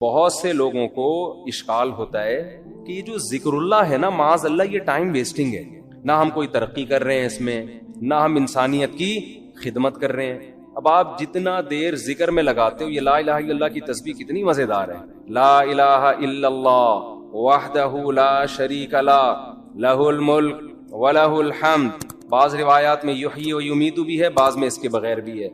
بہت سے لوگوں کو اشکال ہوتا ہے کہ یہ جو ذکر اللہ ہے نا، معاذ اللہ، یہ ٹائم ویسٹنگ ہے. نہ ہم کوئی ترقی کر رہے ہیں اس میں، نہ ہم انسانیت کی خدمت کر رہے ہیں. اب آپ جتنا دیر ذکر میں لگاتے ہو، یہ لا الہ الا اللہ کی تسبیح کتنی مزیدار ہے. لا الہ الا اللہ وحدہ لا شریک لہ لہ الملک ولہ الحمد. بعض روایات میں یحیی و یمیت بھی ہے، بعض میں اس کے بغیر بھی ہے.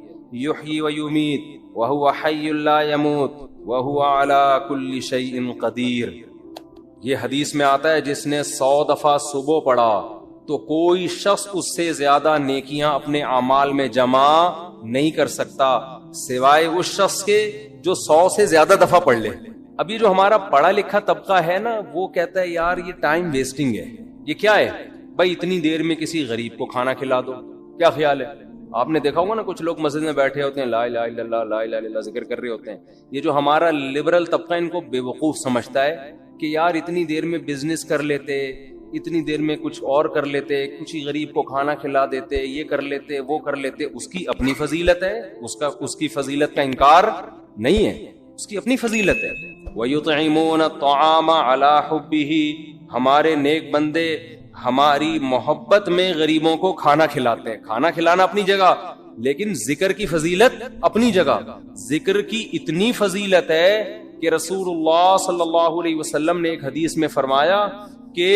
یحیی و یمیت وہو حی لا یموت وہو علی کل شیء قدیر. یہ حدیث میں آتا ہے جس نے 100 دفعہ صبح پڑھا تو کوئی شخص اس سے زیادہ نیکیاں اپنے اعمال میں جمع نہیں کر سکتا سوائے اس شخص کے جو 100 سے زیادہ دفعہ پڑھ لے. اب یہ جو ہمارا پڑھا لکھا طبقہ ہے نا، وہ کہتا ہے یار یہ ٹائم ویسٹنگ ہے. یہ کیا ہے بھائی؟ اتنی دیر میں کسی غریب کو کھانا کھلا دو. کیا خیال ہے؟ آپ نے دیکھا ہوگا نا، کچھ لوگ مسجد میں بیٹھے ہوتے ہیں، لا الہ الا اللہ لا الہ الا اللہ ذکر کر رہے ہوتے ہیں. یہ جو ہمارا لبرل طبقہ ان کو بے وقوف سمجھتا ہے کہ یار اتنی دیر میں بزنس کر لیتے، اتنی دیر میں کچھ اور کر لیتے، کچھ ہی غریب کو کھانا کھلا دیتے، یہ کر لیتے وہ کر لیتے. اس کی اپنی فضیلت ہے، اس کی فضیلت کا انکار نہیں ہے، اس کی اپنی فضیلت ہے. وَيُطْعِمُونَ الطَّعَامَ عَلَى حُبِّهِ. ہمارے نیک بندے ہماری محبت میں غریبوں کو کھانا کھلاتے ہیں. کھانا کھلانا اپنی جگہ، لیکن ذکر کی فضیلت اپنی جگہ. ذکر کی اتنی فضیلت ہے کہ رسول اللہ صلی اللہ علیہ وسلم نے ایک حدیث میں فرمایا کہ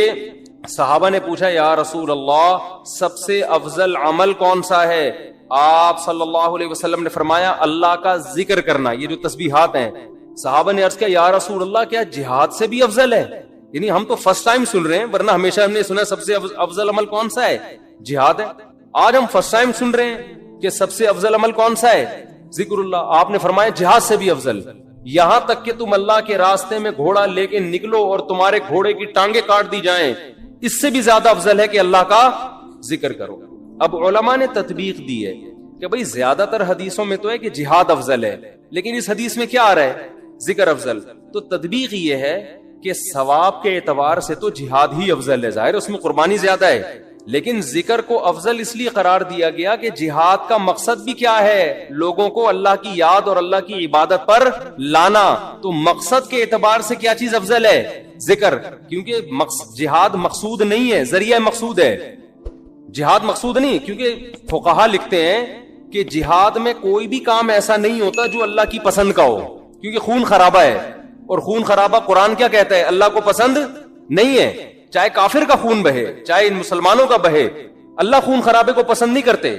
صحابہ نے پوچھا یا رسول اللہ سب سے افضل عمل کون سا ہے؟ آپ صلی اللہ علیہ وسلم نے فرمایا اللہ کا ذکر کرنا. یہ جو تسبیحات ہیں، صحابہ نے عرض کیا یا رسول اللہ کیا جہاد سے بھی افضل ہے؟ یعنی ہم تو فرسٹ ٹائم سن رہے ہیں، ورنہ ہمیشہ ہم نے سنا سب سے افضل عمل کون سا ہے؟ جہاد ہے. آج ہم فرسٹ ٹائم سن رہے ہیں کہ سب سے افضل عمل کون سا ہے؟ ذکر اللہ. آپ نے فرمایا جہاد سے بھی افضل. یہاں تک کہ تم اللہ کے راستے میں گھوڑا لے کے نکلو اور تمہارے گھوڑے کی ٹانگیں کاٹ دی جائیں، اس سے بھی زیادہ افضل ہے کہ اللہ کا ذکر کرو. اب علماء نے تطبیق دی ہے کہ بھئی زیادہ تر حدیثوں میں تو ہے کہ جہاد افضل ہے، لیکن اس حدیث میں کیا آ رہا ہے؟ ذکر افضل. تو تطبیق یہ ہے کہ ثواب کے اعتبار سے تو جہاد ہی افضل ہے، ظاہر اس میں قربانی زیادہ ہے، لیکن ذکر کو افضل اس لیے قرار دیا گیا کہ جہاد کا مقصد بھی کیا ہے؟ لوگوں کو اللہ کی یاد اور اللہ کی عبادت پر لانا. تو مقصد کے اعتبار سے کیا چیز افضل ہے؟ ذکر. کیونکہ جہاد مقصود نہیں ہے، ذریعہ مقصود ہے. جہاد مقصود نہیں، کیونکہ فقہا لکھتے ہیں کہ جہاد میں کوئی بھی کام ایسا نہیں ہوتا جو اللہ کی پسند کا ہو، کیونکہ خون خرابہ ہے، اور خون خرابہ قرآن کیا کہتا ہے؟ اللہ کو پسند نہیں ہے. چاہے کافر کا خون بہے، چاہے ان مسلمانوں کا بہے، اللہ خون خرابے کو پسند نہیں کرتے.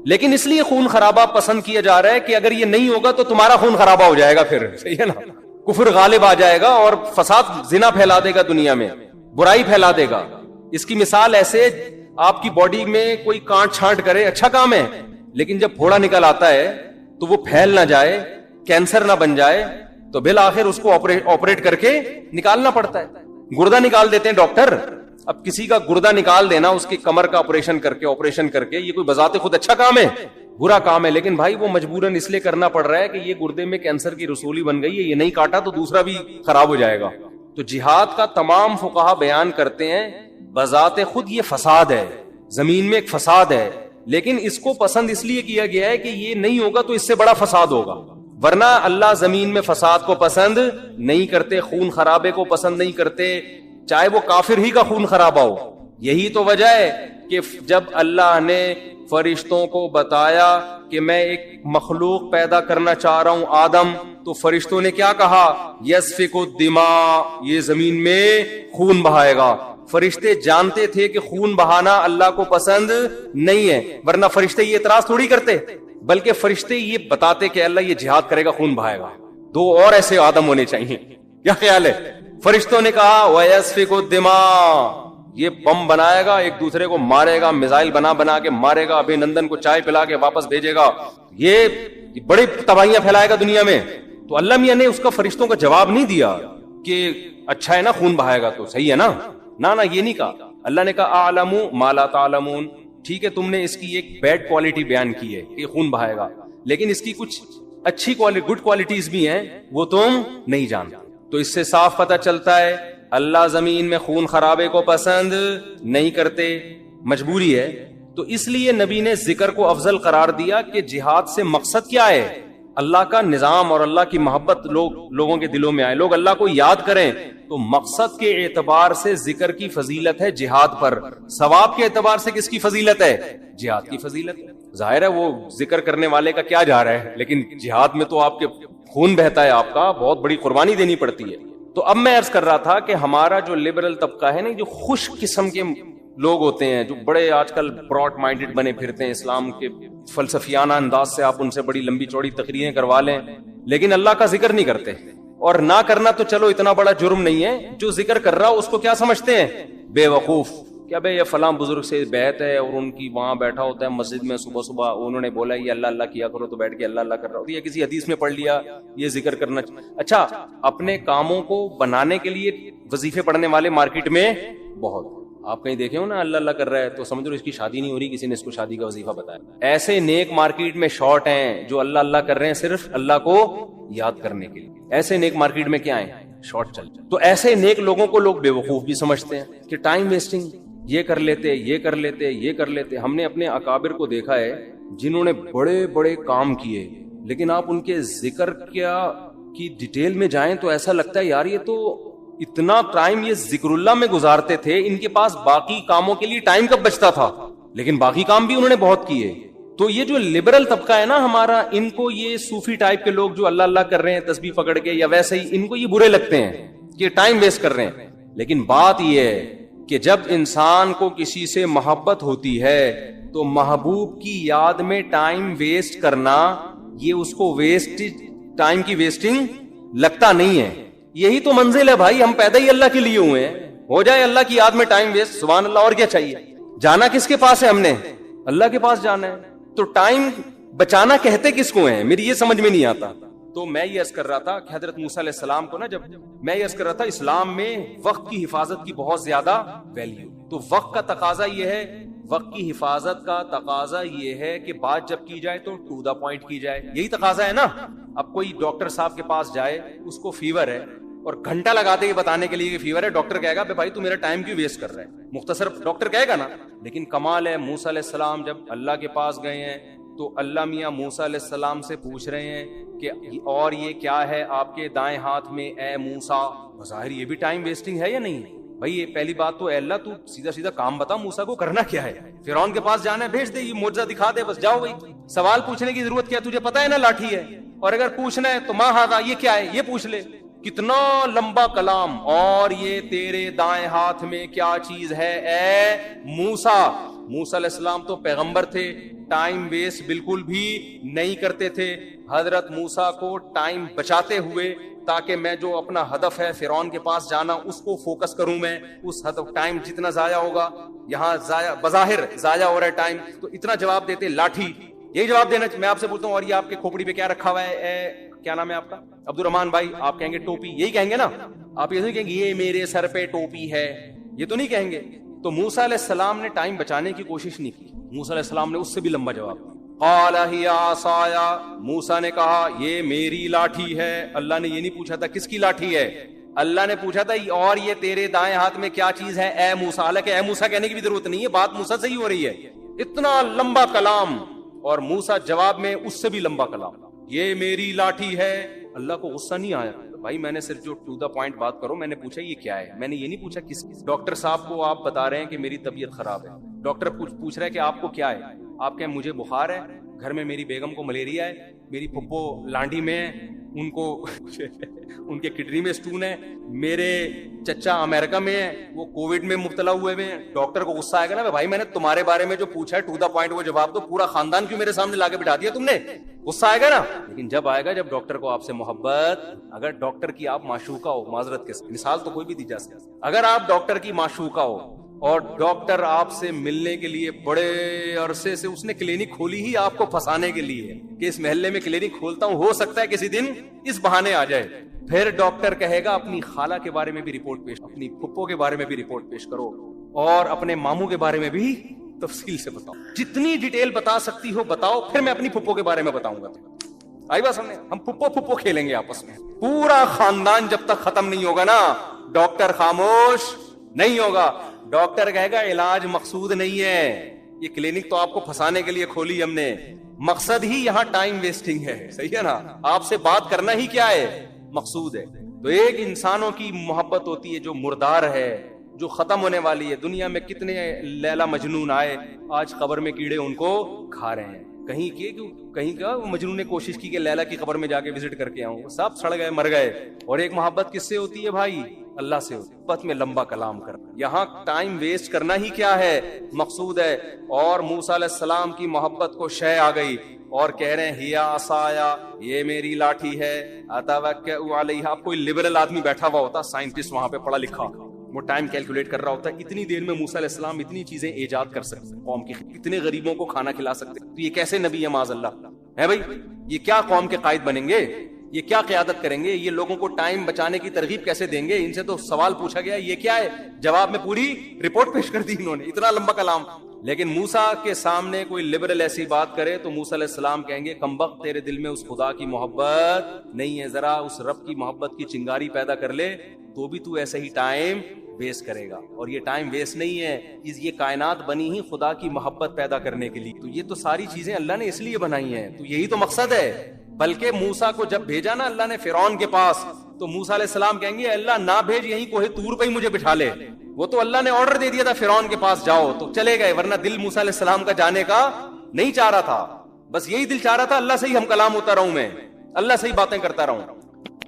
لیکن اس لیے خون خرابہ پسند کیا جا رہا ہے کہ اگر یہ نہیں ہوگا تو تمہارا خون خرابہ ہو جائے گا، پھر صحیح ہے نا، کفر غالب آ جائے گا اور فساد، زنا پھیلا دے گا، دنیا میں برائی پھیلا دے گا. اس کی مثال ایسے، آپ کی باڈی میں کوئی کانٹ چھانٹ کرے اچھا کام ہے، لیکن جب پھوڑا نکل آتا ہے تو وہ پھیل نہ جائے، کینسر نہ بن جائے، تو بالآخر اس کو آپریٹ کر کے نکالنا پڑتا ہے. گردہ نکال دیتے ہیں ڈاکٹر. اب کسی کا گردہ نکال دینا، اس کی کمر کا آپریشن کر کے یہ کوئی بذات خود اچھا کام ہے؟ برا کام ہے. لیکن بھائی وہ مجبوراً اس لیے کرنا پڑ رہا ہے کہ یہ گردے میں کینسر کی رسولی بن گئی ہے، یہ نہیں کاٹا تو دوسرا بھی خراب ہو جائے گا. تو جہاد کا تمام فقہا بیان کرتے ہیں بذات خود یہ فساد ہے، زمین میں ایک فساد ہے، لیکن اس کو پسند اس لیے کیا گیا ہے کہ یہ نہیں ہوگا تو اس سے بڑا فساد ہوگا. ورنہ اللہ زمین میں فساد کو پسند نہیں کرتے، خون خرابے کو پسند نہیں کرتے، چاہے وہ کافر ہی کا خون خرابہ ہو. یہی تو وجہ ہے کہ جب اللہ نے فرشتوں کو بتایا کہ میں ایک مخلوق پیدا کرنا چاہ رہا ہوں آدم، تو فرشتوں نے کیا کہا؟ یسفک الدماء، یہ زمین میں خون بہائے گا. فرشتے جانتے تھے کہ خون بہانا اللہ کو پسند نہیں ہے، ورنہ فرشتے یہ اعتراض تھوڑی کرتے، بلکہ فرشتے یہ بتاتے کہ اللہ یہ جہاد کرے گا، خون بہائے گا. 2 اور ایسے آدم ہونے چاہیے. کیا خیال ہے؟ فرشتوں نے کہا وَيَسْفِكُ الدِّمَاء، یہ بم بنائے گا، ایک دوسرے کو مارے گا، میزائل بنا کے مارے گا، ابھی نندن کو چائے پلا کے واپس بھیجے گا، یہ بڑے تباہیاں پھیلائے گا دنیا میں. تو اللہ میاں نے اس کا فرشتوں کا جواب نہیں دیا کہ اچھا ہے نا خون بہائے گا تو صحیح ہے نا، نہ یہ نہیں کہا. اللہ نے کہا اعلم ما لا تعلمون، ٹھیک ہے تم نے اس کی ایک بیڈ کوالٹی بیان کی ہے کہ خون بہائے گا، لیکن اس کی کچھ اچھی گڈ کوالٹیز بھی ہیں وہ تم نہیں جانتے. تو اس سے صاف پتہ چلتا ہے اللہ زمین میں خون خرابے کو پسند نہیں کرتے، مجبوری ہے. تو اس لیے نبی نے ذکر کو افضل قرار دیا کہ جہاد سے مقصد کیا ہے؟ اللہ کا نظام اور اللہ کی محبت لوگوں کے دلوں میں آئے, لوگ اللہ کو یاد کریں, تو مقصد کے اعتبار سے ذکر کی فضیلت ہے جہاد پر, ثواب کے اعتبار سے کس کی فضیلت ہے؟ جہاد کی فضیلت. ظاہر ہے وہ ذکر کرنے والے کا کیا جا رہا ہے, لیکن جہاد میں تو آپ کے خون بہتا ہے, آپ کا بہت بڑی قربانی دینی پڑتی ہے. تو اب میں عرض کر رہا تھا کہ ہمارا جو لبرل طبقہ ہے نا, جو خوش قسم کے لوگ ہوتے ہیں, جو بڑے آج کل براڈ مائنڈڈ بنے پھرتے ہیں, اسلام کے فلسفیانہ انداز سے آپ ان سے بڑی لمبی چوڑی تقریریں کروا لیں, لیکن اللہ کا ذکر نہیں کرتے. اور نہ کرنا تو چلو اتنا بڑا جرم نہیں ہے, جو ذکر کر رہا اس کو کیا سمجھتے ہیں؟ بے وقوف. کیا بھائی یہ فلاں بزرگ سے بیعت ہے اور ان کی وہاں بیٹھا ہوتا ہے مسجد میں, صبح صبح انہوں نے بولا یہ اللہ اللہ کیا کرو تو بیٹھ کے اللہ اللہ کر رہا ہوتا ہے, یا کسی حدیث میں پڑھ لیا یہ ذکر کرنا. اچھا, اپنے کاموں کو بنانے کے لیے وظیفے پڑھنے والے مارکیٹ میں بہت, آپ کہیں دیکھے ہو نا اللہ اللہ کر رہا ہے تو سمجھ لو اس کی شادی نہیں ہو رہی, کسی نے اس کو شادی کا وظیفہ بتایا. ایسے نیک مارکیٹ میں شارٹ ہیں جو اللہ اللہ کر رہے ہیں صرف اللہ کو یاد کرنے کے لیے. ایسے نیک مارکیٹ میں کیا ہیں؟ شارٹ چل. تو ایسے نیک لوگوں کو لوگ بے وقوف بھی سمجھتے ہیں کہ ٹائم ویسٹنگ, یہ کر لیتے یہ کر لیتے یہ کر لیتے. ہم نے اپنے اکابر کو دیکھا ہے جنہوں نے بڑے بڑے کام کیے, لیکن آپ ان کے ذکر کی ڈیٹیل میں جائیں تو ایسا لگتا ہے یار یہ تو اتنا ٹائم یہ ذکر اللہ میں گزارتے تھے, ان کے پاس باقی کاموں کے لیے ٹائم کب بچتا تھا, لیکن باقی کام بھی انہوں نے بہت کیے. تو یہ جو لبرل طبقہ ہے نا ہمارا, ان کو یہ صوفی ٹائپ کے لوگ جو اللہ اللہ کر رہے ہیں تسبیح پکڑ کے یا ویسے ہی, ان کو یہ برے لگتے ہیں کہ ٹائم ویسٹ کر رہے ہیں. لیکن بات یہ ہے کہ جب انسان کو کسی سے محبت ہوتی ہے تو محبوب کی یاد میں ٹائم ویسٹ کرنا یہ اس کو ویسٹ ٹائم کی ویسٹنگ لگتا نہیں ہے. یہی تو منزل ہے بھائی, ہم پیدا ہی اللہ کے لیے ہوئے ہیں, ہو جائے اللہ کی یاد میں ٹائم ویسٹ, سبحان اللہ, اور کیا چاہیے. جانا کس کے پاس ہے؟ ہم نے اللہ کے پاس جانا ہے. تو ٹائم بچانا کہتے کس کو ہیں, میری یہ سمجھ میں نہیں آتا. تو میں یہ عرض کر رہا تھا کہ حضرت موسیٰ علیہ السلام کو نا, جب میں یہ عرض کر رہا تھا اسلام میں وقت کی حفاظت کی بہت زیادہ ویلیو. تو وقت کا تقاضا یہ ہے, وقت کی حفاظت کا تقاضا یہ ہے کہ بات جب کی جائے تو ٹو دا پوائنٹ کی جائے, یہی تقاضا ہے نا. اب کوئی ڈاکٹر صاحب کے پاس جائے, اس کو فیور ہے اور گھنٹہ لگا دے بتانے کے لیے کہ فیور ہے, ڈاکٹر کہے گا بھائی تو میرا ٹائم کیوں ویسٹ کر رہا ہے, مختصر ڈاکٹر کہے گا نا. لیکن کمال ہے, موسیٰ علیہ السلام جب اللہ کے پاس گئے ہیں تو اللہ میاں موسیٰ علیہ السلام سے پوچھ رہے ہیں کہ اور یہ کیا ہے آپ کے دائیں ہاتھ میں اے موسیٰ. بظاہر یہ بھی ٹائم ویسٹنگ ہے یا نہیں بھائی؟ یہ پہلی بات تو اے اللہ تو سیدھا سیدھا کام بتا, موسیٰ کو کرنا کیا ہے؟ فرعون کے پاس جانا ہے, بھیج دے, یہ معجزہ دکھا دے, بس جاؤ. بھائی سوال پوچھنے کی ضرورت کیا, تجھے پتا ہے نا لاٹھی ہے, اور اگر پوچھنا ہے تو ما ھذا, یہ کیا ہے, یہ پوچھ لے. کتنا لمبا کلام, اور یہ تیرے دائیں ہاتھ میں کیا چیز ہے اے موسیٰ. موسیٰ علیہ السلام تو پیغمبر تھے, ٹائم ویسٹ بالکل بھی نہیں کرتے تھے. حضرت موسیٰ کو ٹائم بچاتے ہوئے تاکہ میں جو اپنا ہدف ہے فرعون کے پاس جانا اس کو فوکس کروں, میں اس ہدف, ٹائم جتنا ضائع ہوگا یہاں بظاہر ضائع ہو رہا ہے ٹائم, تو اتنا جواب دیتے لاٹھی. یہی جواب دینا میں آپ سے بولتا ہوں. اور یہ آپ کے کھوپڑی پہ کیا رکھا ہوا ہے, کیا نام ہے آپ کا؟ عبد الرحمان بھای. آپ کہیں گے ٹوپی, یہی کہیں گے نا آپ, یہ نہیں کہیں گے یہ میرے سر پہ ٹوپی ہے, یہ تو نہیں کہیں گے. تو موسیٰ علیہ السلام نے ٹائم بچانے کی کوشش نہیں کی, موسیٰ علیہ السلام نے اس سے بھی لمبا جواب دیا. قال ہی عصای, موسیٰ نے کہا یہ میری لاٹھی ہے. اللہ نے یہ نہیں پوچھا تھا کس کی لاٹھی ہے, اللہ نے پوچھا تھا اور یہ تیرے دائیں ہاتھ میں کیا چیز ہے اے موسیٰ. حالانکہ اے موسیٰ کہنے کی بھی ضرورت نہیں ہے, بات موسیٰ سے ہی ہو رہی ہے. اتنا لمبا کلام, اور موسیٰ جواب میں اس سے بھی لمبا کلام, یہ میری لاٹھی ہے. اللہ کو غصہ نہیں آیا, بھائی میں نے صرف جو ٹو دا پوائنٹ بات کرو, میں نے پوچھا یہ کیا ہے, میں نے یہ نہیں پوچھا کس. ڈاکٹر صاحب کو آپ بتا رہے ہیں کہ میری طبیعت خراب ہے, ڈاکٹر پوچھ رہا ہے کہ آپ کو کیا ہے, آپ کہیں مجھے بخار ہے, گھر میں میری بیگم کو ملیریا ہے, میری پھپھو لانڈی میں ہے, ان کو ان کے کڈنی میں سٹون ہے, میرے چچا امریکہ میں ہے, وہ کووڈ میں مبتلا ہوئے ہیں. ڈاکٹر کو غصہ آئے گا نا, بھائی میں نے تمہارے بارے میں جو پوچھا ہے ٹو دا پوائنٹ وہ جواب دو, پورا خاندان کیوں میرے سامنے لا کے بٹھا دیا تم نے, غصہ آئے گا نا. لیکن جب آئے گا جب ڈاکٹر کو آپ سے محبت, اگر ڈاکٹر کی آپ معشوقہ ہو, معذرت کے مثال تو کوئی بھی دی جا سکتی, اگر آپ ڈاکٹر کی معشوقہ ہو اور ڈاکٹر آپ سے ملنے کے لیے بڑے عرصے سے اس نے کلینک کھولی ہی آپ کو پھنسانے کے لیے کہ اس محلے میں کلینک کھولتا ہوں, ہو سکتا ہے کسی دن اس بہانے آ جائے, پھر ڈاکٹر کہے گا اپنی خالہ کے بارے میں بھی رپورٹ پیش, اپنی پھپھو کے بارے میں بھی رپورٹ پیش کرو, اور اپنے ماموں کے بارے میں بھی تفصیل سے بتاؤ, جتنی ڈیٹیل بتا سکتی ہو بتاؤ, پھر میں اپنی پھپھو کے بارے میں بتاؤں گا. آئی بات سمجھے, ہم پھپھو کھیلیں گے آپس میں, پورا خاندان جب تک ختم نہیں ہوگا نا ڈاکٹر خاموش نہیں ہوگا. ڈاکٹر کہے گا علاج مقصود نہیں ہے, یہ کلینک تو آپ کو پھنسانے کے لیے کھولی ہم نے, مقصد ہی یہاں ٹائم ویسٹنگ ہے. صحیح ہے نا, آپ سے بات کرنا ہی کیا ہے, مقصود ہے. تو ایک انسانوں کی محبت ہوتی ہے جو مردار ہے, جو ختم ہونے والی ہے. دنیا میں کتنے لیلا مجنون آئے, آج قبر میں کیڑے ان کو کھا رہے ہیں. کہیں کا مجنون نے کوشش کی کہ لیلا کی قبر میں جا کے وزٹ کر کے آؤں, سب سڑ گئے, مر گئے. اور ایک محبت کس سے ہوتی ہے بھائی, اللہ سے ہوتی ہے. محبت میں لمبا کلام کرنا, یہاں ٹائم ویسٹ کرنا ہی کیا ہے, مقصود ہے. اور موسیٰ علیہ السلام کی محبت کو شے آ گئی اور کہہ رہے ہیں ہیا عصایا, یہ میری لاٹھی ہے, اتوکئ علیہا. اب کوئی لبرل آدمی بیٹھا ہوا ہوتا, سائنٹسٹ وہاں پہ پڑھا لکھا, وہ ٹائم کیلکولیٹ کر رہا ہوتا ہے, اتنی دیر میں موسیٰ علیہ السلام اتنی چیزیں ایجاد کر سکتے, قوم کی اتنے غریبوں کو کھانا کھلا سکتے. تو یہ کیسے نبی ہے معاذ اللہ ہے بھائی, یہ کیا قوم کے قائد بنیں گے, یہ کیا قیادت کریں گے, یہ لوگوں کو ٹائم بچانے کی ترغیب کیسے دیں گے. ان سے تو سوال پوچھا گیا یہ کیا ہے, جواب میں پوری رپورٹ پیش کر دی انہوں نے, اتنا لمبا کلام. لیکن موسیٰ کے سامنے کوئی لبرل ایسی بات کرے تو موسیٰ علیہ السلام کہیں گے کمبخت, تیرے دل میں اس خدا کی محبت نہیں ہے, ذرا اس رب کی محبت کی چنگاری پیدا کر لے تو بھی تو ایسے ہی ٹائم ویسٹ کرے گا. اور یہ ٹائم ویسٹ نہیں ہے, یہ کائنات بنی ہی خدا کی محبت پیدا کرنے کے لیے. تو یہ تو ساری چیزیں اللہ نے اس لیے بنائی ہیں, تو یہی تو مقصد ہے. بلکہ موسیٰ کو جب بھیجا نا اللہ نے فرعون کے پاس, تو موسیٰ علیہ السلام کہیں گے اللہ نہ بھیج, یہیں کوہ طور پہ ہی مجھے بٹھا لے. وہ تو اللہ نے آرڈر دے دیا تھا فرعون کے پاس جاؤ, تو چلے گئے, ورنہ دل موسیٰ علیہ السلام کا جانے کا نہیں چاہ رہا تھا. بس یہی دل چاہ رہا تھا اللہ سے ہی ہم کلام ہوتا رہوں, میں اللہ سے ہی باتیں کرتا رہوں.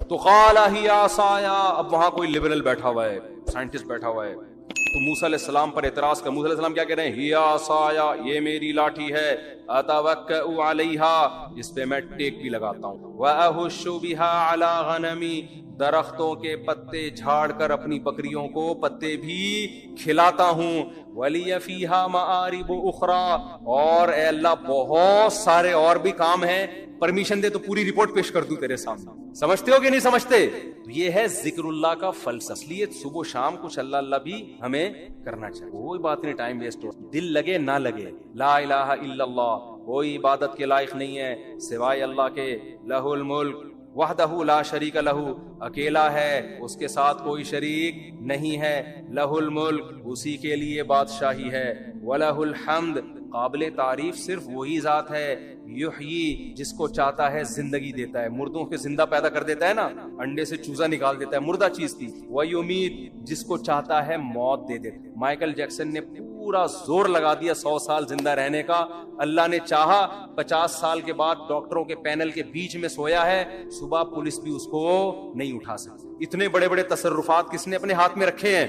تو قال ہی عصایا, اب وہاں کوئی لبرل بیٹھا ہوا ہے, سائنٹسٹ بیٹھا ہوا ہے, تو موسیٰ علیہ السلام پر اعتراض کر. موسیٰ علیہ السلام کیا کہہ رہے ہیں, ہی عصایا, یہ میری لاٹھی ہے, اتوکئ علیہا, اس پہ میں ٹیک بھی لگاتا ہوں, واہش بہا علی غنمی, درختوں کے پتے جھاڑ کر اپنی بکریوں کو پتے بھی کھلاتا ہوں, ولی فیہا معارب اخری, اور اے اللہ بہت سارے اور بھی کام ہیں, پرمیشن دے تو پوری رپورٹ پیش کر دوں تیرے سامنے. سمجھتے ہو کہ نہیں سمجھتے؟ تو یہ ہے ذکر اللہ کا فلسفہ. اس لیے صبح و شام کچھ اللہ اللہ بھی ہمیں کرنا چاہیے. کوئی بات نہیں ٹائم ویسٹ ہو, دل لگے نہ لگے, لا الہ الا اللہ, کوئی عبادت کے لائق نہیں ہے سوائے اللہ کے, لہ الملک وحدہ لا شریک لہ, اکیلا ہے, اس کے ساتھ کوئی شریک نہیں ہے, لہ الملک, اسی کے لیے بادشاہی ہے, ولہ الحمد, قابل تعریف صرف وہی ذات ہے, یحیی, جس کو چاہتا ہے زندگی دیتا ہے, مردوں کے زندہ پیدا کر دیتا ہے نا, انڈے سے چوزا نکال دیتا ہے, مردہ چیز تھی, ویمیت, جس کو چاہتا ہے موت دے دیتا ہے. مائیکل جیکسن نے پورا زور لگا دیا 100 سال زندہ رہنے کا, اللہ نے چاہا 50 سال کے بعد ڈاکٹروں کے پینل کے بیچ میں سویا ہے, صبح پولیس بھی اس کو نہیں اٹھا سکتی. اتنے بڑے بڑے تصرفات کس نے اپنے ہاتھ میں رکھے ہیں,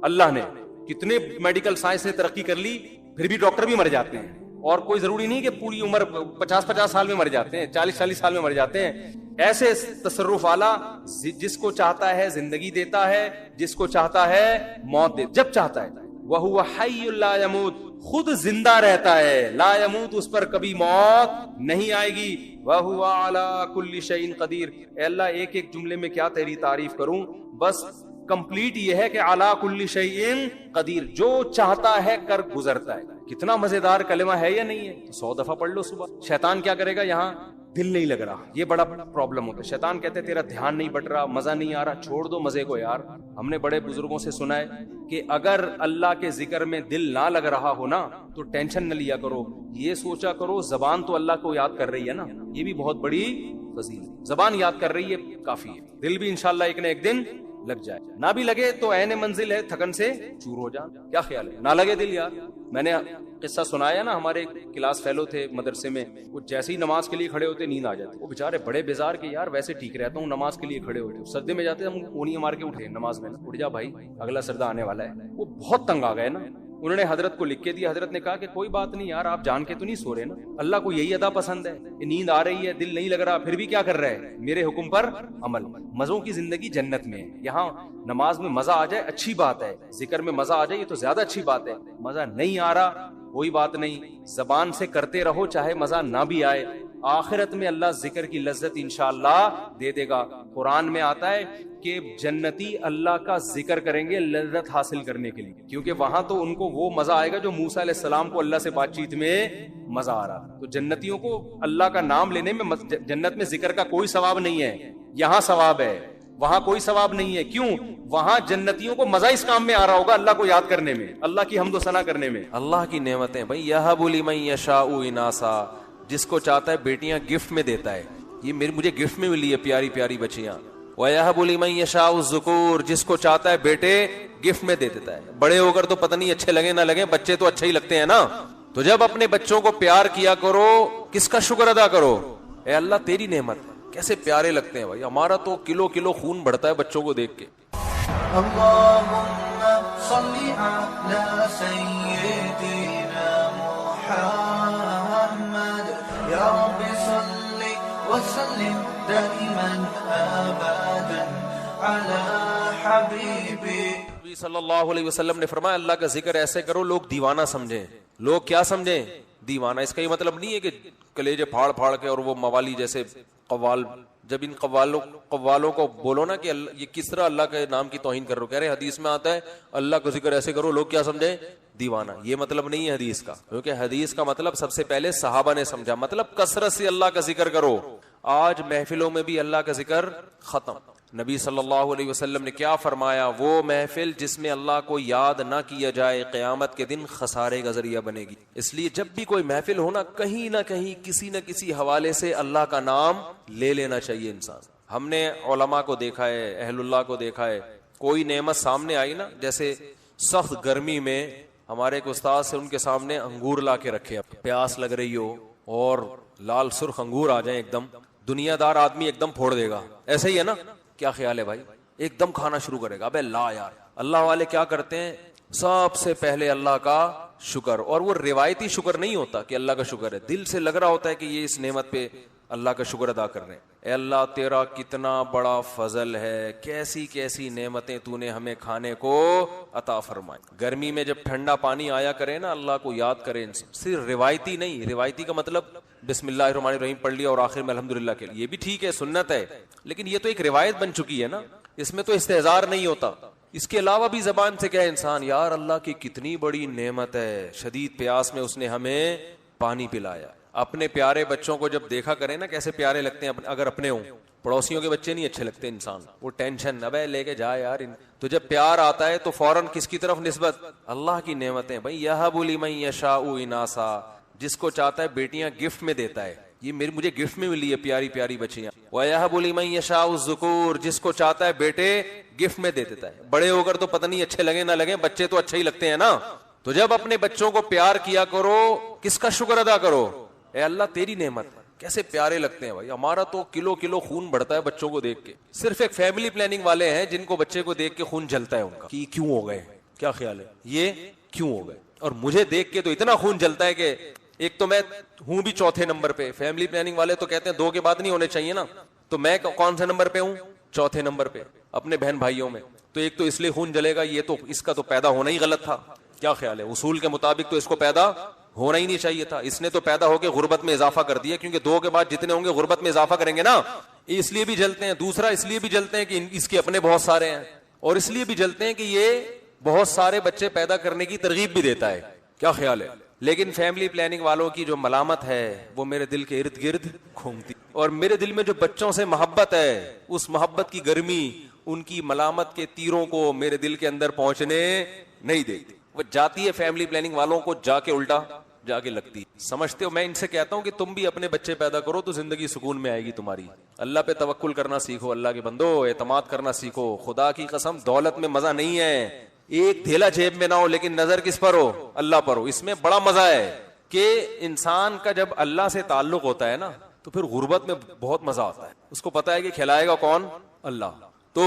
اللہ نے. کتنے میڈیکل سائنس نے ترقی کر لی, پھر بھی ڈاکٹر بھی مر جاتے ہیں, اور کوئی ضروری نہیں کہ پوری عمر 50 سال میں مر جاتے ہیں, 40 سال میں مر جاتے ہیں. ایسے تصرف والا, جس کو چاہتا ہے زندگی دیتا ہے, جس کو چاہتا ہے موت دے, جب چاہتا ہے. وَهُوَ حَيٌّ لَا يَمُوتُ, خود زندہ رہتا ہے, لا يموت, اس پر کبھی موت نہیں آئے گی. وَهُوَ عَلَى كُلِّ شَيْءٍ قَدِيرٌ, اے اللہ ایک ایک جملے میں کیا تیری تعریف کروں, بس کمپلیٹ یہ ہے کہ عَلَى كُلِّ شَيْءٍ قَدِيرٌ, جو چاہتا ہے کر گزرتا ہے. کتنا مزیدار کلمہ ہے یا نہیں ہے؟ 100 دفعہ پڑھ لو صبح. شیطان کیا کرے گا, یہاں دل نہیں لگ رہا, یہ بڑا پرابلم ہوتا ہے. شیطان کہتے ہیں تیرا دھیان نہیں بٹ رہا, مزہ نہیں آ رہا, چھوڑ دو مزے کو یار. ہم نے بڑے بزرگوں سے سنا ہے کہ اگر اللہ کے ذکر میں دل نہ لگ رہا ہو نا تو ٹینشن نہ لیا کرو, یہ سوچا کرو زبان تو اللہ کو یاد کر رہی ہے نا, یہ بھی بہت بڑی فضیلت. زبان یاد کر رہی ہے کافی ہے, دل بھی انشاءاللہ ایک نہ ایک دن لگ جائے. نہ بھی لگے تو عین منزل ہے, تھکن سے چور ہو جا. کیا خیال ہے, نہ لگے دل یار. میں نے قصہ سنایا نا, ہمارے کلاس فیلو تھے مدرسے میں, وہ جیسے ہی نماز کے لیے کھڑے ہوتے نیند آ جاتی. وہ بےچارے بڑے بیزار کے, یار ویسے ٹھیک رہتا ہوں نماز کے لیے کھڑے ہوتے, سردے میں جاتے ہم اونیاں مار کے اٹھے نماز میں, اٹھ جا بھائی اگلا سردہ آنے والا ہے. وہ بہت تنگ آ گئے نا, انہوں نے حضرت کو لکھ کے دیا. حضرت نے کہا کہ کوئی بات نہیں یار, آپ جان کے تو نہیں سو رہے نا, اللہ کو یہی ادا پسند ہے, نیند آ رہی ہے, دل نہیں لگ رہا, پھر بھی کیا کر رہے ہیں, میرے حکم پر عمل. مزوں کی زندگی جنت میں ہے. یہاں نماز میں مزہ آ جائے اچھی بات ہے, ذکر میں مزہ آ جائے یہ تو زیادہ اچھی بات ہے. مزہ نہیں آ رہا کوئی بات نہیں, زبان سے کرتے رہو چاہے مزہ نہ بھی آئے, آخرت میں اللہ ذکر کی لذت انشاءاللہ دے دے گا. قرآن میں آتا ہے کہ جنتی اللہ کا ذکر کریں گے لذت حاصل کرنے کے لیے, کیونکہ وہاں تو ان کو وہ مزہ آئے گا جو موسیٰ علیہ السلام کو اللہ سے بات چیت میں مزہ آ رہا. تو جنتیوں کو اللہ کا نام لینے میں, جنت میں ذکر کا کوئی ثواب نہیں ہے, یہاں ثواب ہے, وہاں کوئی ثواب نہیں ہے. کیوں؟ وہاں جنتیوں کو مزہ اس کام میں آ رہا ہوگا, اللہ کو یاد کرنے میں, اللہ کی حمد و ثنا کرنے میں. اللہ کی نعمتیں بھائی, یہب لمن یشاء اناسا, جس کو چاہتا ہے بیٹیاں گفٹ میں دیتا ہے. یہ مجھے گفٹ میں ملی ہے پیاری پیاری بچیاں. وَيَهَبُ لِمَن يَشَاءُ الذُّكُورَ جس کو چاہتا ہے بیٹے گفٹ میں دے دیتا ہے. بڑے ہو کر تو پتہ نہیں اچھے لگے نہ لگے, بچے تو اچھے ہی لگتے ہیں نا. تو جب اپنے بچوں کو پیار کیا کرو, کس کا شکر ادا کرو؟ اے اللہ تیری نعمت, کیسے پیارے لگتے ہیں بھائی. ہمارا تو کلو کلو خون بڑھتا ہے بچوں کو دیکھ کے. اللهم صل على سيدنا محمد يا رب صل وسلم دائما ابدا على حبيبي. صلی اللہ علیہ وسلم نے فرمایا اللہ کا ذکر ایسے کرو لوگ دیوانہ سمجھیں. لوگ کیا سمجھیں؟ دیوانہ. اس کا یہ مطلب نہیں ہے کہ کلیجے پھاڑ پھاڑ کے اور وہ موالی جیسے قوال, جب ان قوالوں کو بولو نا کہ یہ کس طرح اللہ کے نام کی توہین کر رہے ہو, کہہ رہے حدیث میں آتا ہے اللہ کا ذکر ایسے کرو لوگ کیا سمجھیں؟ دیوانہ. یہ مطلب نہیں ہے حدیث کا, کیونکہ حدیث کا مطلب سب سے پہلے صحابہ نے سمجھا, مطلب کثرت سے اللہ کا ذکر کرو. آج محفلوں میں بھی اللہ کا ذکر ختم. نبی صلی اللہ علیہ وسلم نے کیا فرمایا؟ وہ محفل جس میں اللہ کو یاد نہ کیا جائے قیامت کے دن خسارے کا ذریعہ بنے گی. اس لیے جب بھی کوئی محفل ہونا کہیں نہ کہیں کسی نہ کسی حوالے سے اللہ کا نام لے لینا چاہیے انسان. ہم نے علماء کو دیکھا ہے, اہل اللہ کو دیکھا ہے, کوئی نعمت سامنے آئی نا, جیسے سخت گرمی میں ہمارے ایک استاد سے ان کے سامنے انگور لا کے رکھے, پیاس لگ رہی ہو اور لال سرخ انگور آ جائیں ایک دم, دنیا دار آدمی ایک دم پھوڑ دے گا. ایسے ہی ہے نا؟ کیا خیال ہے بھائی؟ ایک دم کھانا شروع کرے گا. ابے لا یار, اللہ والے کیا کرتے ہیں سب سے پہلے اللہ کا شکر. اور وہ روایتی شکر نہیں ہوتا کہ اللہ کا شکر ہے, دل سے لگ رہا ہوتا ہے کہ یہ اس نعمت پہ اللہ کا شکر ادا کر رہے ہیں. اے اللہ تیرا کتنا بڑا فضل ہے, کیسی کیسی نعمتیں تو نے ہمیں کھانے کو عطا فرمائی. گرمی میں جب ٹھنڈا پانی آیا کرے نا, اللہ کو یاد کرے. صرف روایتی نہیں, روایتی کا مطلب بسم اللہ الرحمن الرحیم پڑھ لیا اور آخر میں الحمدللہ کے لیے, یہ بھی ٹھیک ہے, سنت ہے, لیکن یہ تو ایک روایت بن چکی ہے نا, اس میں تو استہزار نہیں ہوتا. اس کے علاوہ بھی زبان سے کہے انسان یار اللہ کی کتنی بڑی نعمت ہے, شدید پیاس میں اس نے ہمیں پانی پلایا. اپنے پیارے بچوں کو جب دیکھا کریں نا کیسے پیارے لگتے ہیں, اگر اپنے ہوں. پڑوسیوں کے بچے نہیں اچھے لگتے انسان, وہ ٹینشن ابے لے کے جا یار. تو جب پیار آتا ہے تو فوراً کس کی طرف نسبت؟ اللہ کی نعمتیں. بھائی یہب لمن یشاء اناسا جس کو چاہتا ہے بیٹیاں گفٹ میں دیتا ہے. یہ مجھے گفٹ میں ملی ہے پیاری پیاری بچیاں. وَيَهَبُ لِمَن يَشَاءُ الذُّكُورَ جس کو چاہتا ہے بیٹے گفٹ میں دے دیتا ہے. بڑے ہو کر تو پتہ نہیں اچھے لگے نہ لگے, بچے تو اچھے ہی لگتے ہیں نا. تو جب اپنے بچوں کو پیار کیا کرو, کس کا شکر ادا کرو؟ اے اللہ تیری نعمت, کیسے پیارے لگتے ہیں بھائی. ہمارا تو کلو کلو خون بڑھتا ہے بچوں کو دیکھ کے. صرف ایک فیملی پلاننگ والے ہیں جن کو بچے کو دیکھ کے خون جلتا ہے ان کا کہ کیوں ہو گئے, کیا خیال ہے یہ کیوں ہو گئے. اور مجھے دیکھ کے تو اتنا خون جلتا ہے کہ ایک تو میں ہوں بھی چوتھے نمبر پہ. فیملی پلاننگ والے تو کہتے ہیں 2 کے بعد نہیں ہونے چاہیے نا, تو میں کون سے نمبر پہ ہوں؟ چوتھے نمبر پہ اپنے بہن بھائیوں میں. تو ایک تو اس لیے خون جلے گا, یہ تو اس کا تو پیدا ہونا ہی غلط تھا. کیا خیال ہے؟ اصول کے مطابق تو اس کو پیدا ہونا ہی نہیں چاہیے تھا. اس نے تو پیدا ہو کے غربت میں اضافہ کر دیا, کیونکہ 2 کے بعد جتنے ہوں گے غربت میں اضافہ کریں گے نا. اس لیے بھی جلتے ہیں. دوسرا اس لیے بھی جلتے ہیں کہ اس کے اپنے بہت سارے ہیں, اور اس لیے بھی جلتے ہیں کہ یہ بہت سارے بچے پیدا کرنے کی ترغیب بھی دیتا ہے. کیا خیال ہے؟ لیکن فیملی پلاننگ والوں کی جو ملامت ہے وہ میرے دل کے ارد گرد گھومتی, اور میرے دل میں جو بچوں سے محبت ہے اس محبت کی گرمی ان کی ملامت کے تیروں کو میرے دل کے اندر پہنچنے نہیں دیتی. وہ جاتی ہے فیملی پلاننگ والوں کو جا کے الٹا جا کے لگتی. سمجھتے ہو؟ میں ان سے کہتا ہوں کہ تم بھی اپنے بچے پیدا کرو تو زندگی سکون میں آئے گی تمہاری. اللہ پہ توکل کرنا سیکھو, اللہ کے بندو اعتماد کرنا سیکھو. خدا کی قسم دولت میں مزہ نہیں ہے, ایک تھیلا جیب میں نہ ہو لیکن نظر کس پر ہو؟ اللہ پر ہو. اس میں بڑا مزہ ہے کہ انسان کا جب اللہ سے تعلق ہوتا ہے نا تو پھر غربت میں بہت مزہ آتا ہے. اس کو پتا ہے کہ کھلائے گا کون؟ اللہ. تو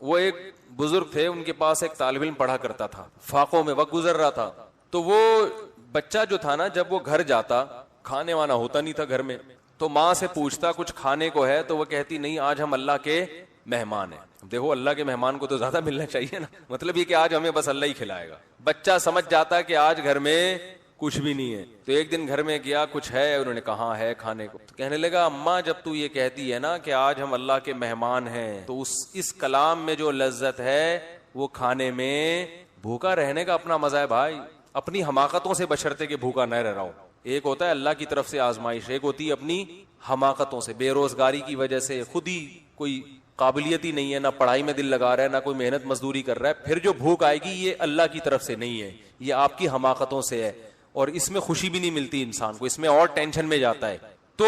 وہ ایک بزرگ تھے, ان کے پاس ایک طالب علم پڑھا کرتا تھا, فاقوں میں وقت گزر رہا تھا. تو وہ بچہ جو تھا نا, جب وہ گھر جاتا, کھانے وانا ہوتا نہیں تھا گھر میں, تو ماں سے پوچھتا کچھ کھانے کو ہے, تو وہ کہتی نہیں آج ہم اللہ کے مہمان ہیں. دیکھو اللہ کے مہمان کو تو زیادہ ملنا چاہیے نا, مطلب یہ کہ آج ہمیں بس اللہ ہی کھلائے گا. بچہ سمجھ جاتا کہ آج گھر میں کچھ بھی نہیں ہے. تو ایک دن گھر میں گیا, کچھ ہے؟ انہوں نے کہا ہے کھانے کو. تو کہنے لگا اماں جب تو یہ کہتی ہے نا کہ آج ہم اللہ کے مہمان ہیں, تو اس کلام میں جو لذت ہے وہ کھانے میں بھوکا رہنے کا اپنا مزہ ہے بھائی. اپنی حماقتوں سے بشرطے کہ بھوکا نہ رہ ہو. ایک ہوتا ہے اللہ کی طرف سے آزمائش, ایک ہوتی ہے اپنی حماقتوں سے, بے روزگاری کی وجہ سے خود ہی کوئی قابلیت ہی نہیں ہے, نہ پڑھائی میں دل لگا رہا ہے, نہ کوئی محنت مزدوری کر رہا ہے. پھر جو بھوک آئے گی یہ اللہ کی طرف سے نہیں ہے, یہ آپ کی حماقتوں سے ہے. اور اس میں خوشی بھی نہیں ملتی انسان کو, اس میں اور ٹینشن میں جاتا ہے. تو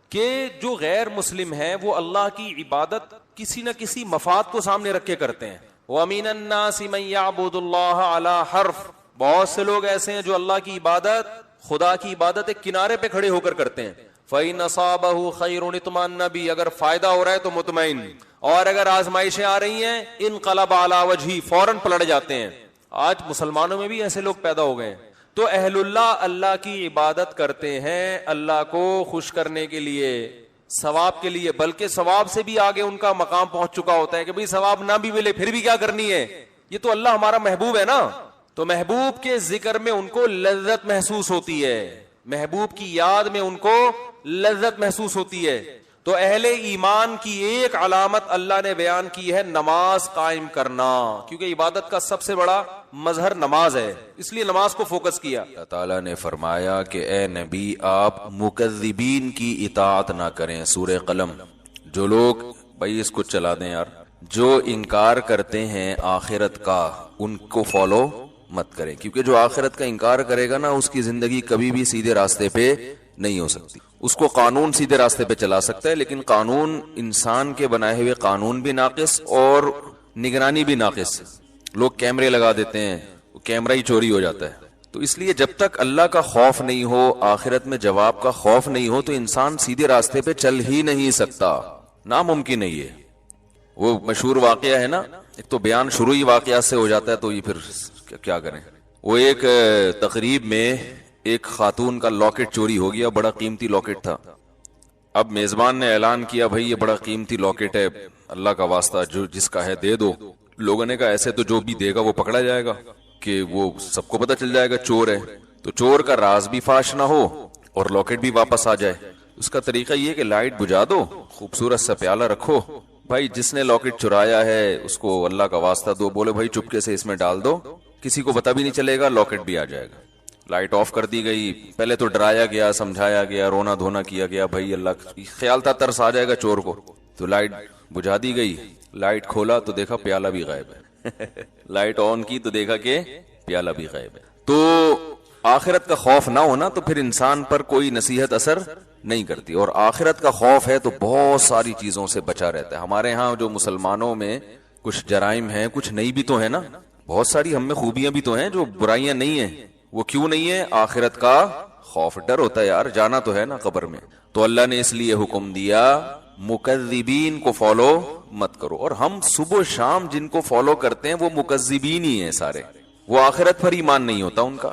کہ جو غیر مسلم ہیں وہ اللہ کی عبادت کسی نہ کسی مفاد کو سامنے رکھ کے کرتے ہیں. وَمِنَ النَّاسِ مَن يَعْبُدُ اللَّهَ عَلَى حَرْفٍ, بہت سے لوگ ایسے ہیں جو اللہ کی عبادت, خدا کی عبادت ایک کنارے پہ کھڑے ہو کر کرتے ہیں. فَإِنْ أَصَابَهُ خَيْرٌ اطْمَأَنَّ بِهِ, اگر فائدہ ہو رہا ہے تو مطمئن, اور اگر آزمائشیں آ رہی ہیں انقلب علی وجہی, فوراً پلٹ جاتے ہیں. آج مسلمانوں میں بھی ایسے لوگ پیدا ہو گئے ہیں. تو اہل اللہ کی عبادت کرتے ہیں اللہ کو خوش کرنے کے لیے, ثواب کے لیے, بلکہ ثواب سے بھی آگے ان کا مقام پہنچ چکا ہوتا ہے کہ بھئی ثواب نہ بھی ملے پھر بھی کیا کرنی ہے, یہ تو اللہ ہمارا محبوب ہے نا. تو محبوب کے ذکر میں ان کو لذت محسوس ہوتی ہے, محبوب کی یاد میں ان کو لذت محسوس ہوتی ہے. تو اہل ایمان کی ایک علامت اللہ نے بیان کی ہے نماز قائم کرنا, کیونکہ عبادت کا سب سے بڑا مظہر نماز ہے, اس لیے نماز کو فوکس کیا. اللہ تعالیٰ نے فرمایا کہ اے نبی آپ مکذبین کی اطاعت نہ کریں. سورہ قلم. جو لوگ, بھائی اس کو چلا دیں یار, جو انکار کرتے ہیں آخرت کا ان کو فالو مت کریں, کیونکہ جو آخرت کا انکار کرے گا نا اس کی زندگی کبھی بھی سیدھے راستے پہ نہیں ہو سکتی. اس کو قانون سیدھے راستے پہ چلا سکتا ہے, لیکن قانون, انسان کے بنائے ہوئے قانون بھی ناقص اور نگرانی بھی ناقص. لوگ کیمرے لگا دیتے ہیں, کیمرہ ہی چوری ہو جاتا ہے. تو اس لیے جب تک اللہ کا خوف نہیں ہو, آخرت میں جواب کا خوف نہیں ہو, تو انسان سیدھے راستے پہ چل ہی نہیں سکتا, ناممکن ہے یہ. وہ مشہور واقعہ ہے نا, ایک تو بیان شروع ہی واقعات سے ہو جاتا ہے, تو یہ پھر کیا کریں. وہ ایک تقریب میں ایک خاتون کا لاکٹ چوری ہو گیا, بڑا قیمتی لاکٹ تھا. اب میزبان نے اعلان کیا بھائی یہ بڑا قیمتی لاکٹ ہے, اللہ کا واسطہ جو جس کا ہے دے دو. لوگوں نے کہا ایسے تو جو بھی دے گا وہ پکڑا جائے گا, کہ وہ سب کو پتہ چل جائے گا چور ہے, تو چور کا راز بھی فاش نہ ہو اور لاکٹ بھی واپس آ جائے. اس کا طریقہ یہ کہ لائٹ بجھا دو, خوبصورت سا پیالہ رکھو, بھائی جس نے لاکٹ چرایا ہے اس کو اللہ کا واسطہ دو, بولے بھائی چپکے سے اس میں ڈال دو, کسی کو پتہ بھی نہیں چلے گا, لاکٹ بھی آ جائے گا. لائٹ آف کر دی گئی. پہلے تو ڈرایا گیا, سمجھایا گیا, رونا دھونا کیا گیا, بھائی اللہ خیال تھا ترس آ جائے گا چور کو, تو لائٹ بجھا دی گئی. لائٹ کھولا تو دیکھا پیالہ بھی غائب ہے. لائٹ آن کی تو دیکھا کہ پیالہ بھی غائب ہے. تو آخرت کا خوف نہ ہونا تو پھر انسان پر کوئی نصیحت اثر نہیں کرتی, اور آخرت کا خوف ہے تو بہت ساری چیزوں سے بچا رہتا ہے. ہمارے ہاں جو مسلمانوں میں کچھ جرائم ہیں, کچھ نہیں بھی تو ہے نا, بہت ساری ہم میں خوبیاں بھی تو ہیں, جو برائیاں نہیں ہیں. وہ کیوں نہیں ہے؟ آخرت کا خوف, ڈر ہوتا ہے یار, جانا تو ہے نا قبر میں. تو اللہ نے اس لیے حکم دیا مکذبین کو فالو مت کرو. اور ہم صبح و شام جن کو فالو کرتے ہیں وہ مکذبین ہی ہیں سارے. وہ آخرت پر ایمان نہیں ہوتا ان کا,